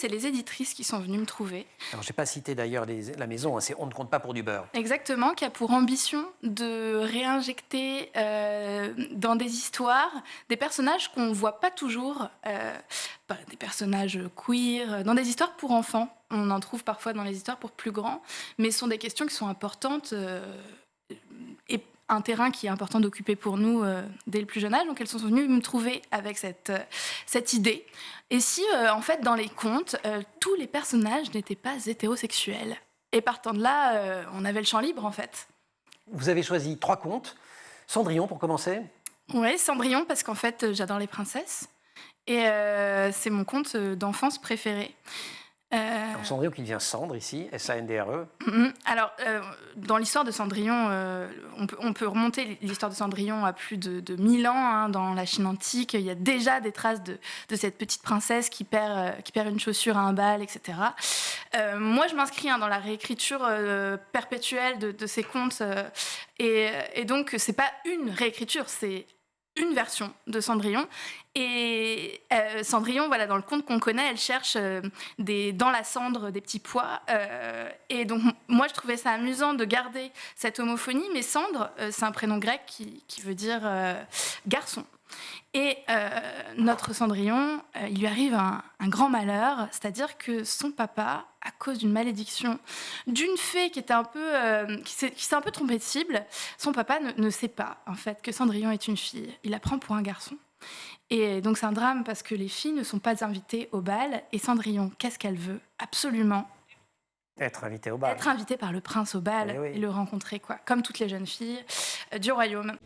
c'est les éditrices qui sont venues me trouver. Alors, je n'ai pas cité d'ailleurs la maison, hein, c'est On ne compte pas pour du beurre. Exactement, qui a pour ambition de réinjecter dans des histoires des personnages qu'on ne voit pas toujours, des personnages queer, dans des histoires pour enfants. On en trouve parfois dans les histoires pour plus grands, mais ce sont des questions qui sont importantes et un terrain qui est important d'occuper pour nous dès le plus jeune âge. Donc elles sont venues me trouver avec cette idée. Et si, en fait, dans les contes, tous les personnages n'étaient pas hétérosexuels. Et partant de là, on avait le champ libre, en fait. Vous avez choisi 3 contes. Cendrillon, pour commencer. Oui, Cendrillon, parce qu'en fait, j'adore les princesses. Et c'est mon conte d'enfance préféré. Alors, Cendrillon qui devient Cendre ici, S-A-N-D-R-E. Alors, dans l'histoire de Cendrillon, on peut remonter l'histoire de Cendrillon à plus de 1000 ans. Hein, dans la Chine antique, il y a déjà des traces de cette petite princesse qui perd une chaussure à un bal, etc. Moi, je m'inscris dans la réécriture perpétuelle de ces contes. Et donc, c'est pas une réécriture, c'est une version de Cendrillon. Et Cendrillon, voilà, dans le conte qu'on connaît, elle cherche dans la cendre des petits pois. Et donc, moi, je trouvais ça amusant de garder cette homophonie. Mais Cendre, c'est un prénom grec qui veut dire garçon. Et notre Cendrillon, il lui arrive un grand malheur, c'est-à-dire que son papa, à cause d'une malédiction d'une fée qui s'est un peu trompée de cible, son papa ne sait pas en fait que Cendrillon est une fille. Il la prend pour un garçon. Et donc c'est un drame parce que les filles ne sont pas invitées au bal. Et Cendrillon, qu'est-ce qu'elle veut ? Absolument être invitée au bal. Être invitée par le prince au bal oui. et le rencontrer, quoi, comme toutes les jeunes filles du royaume.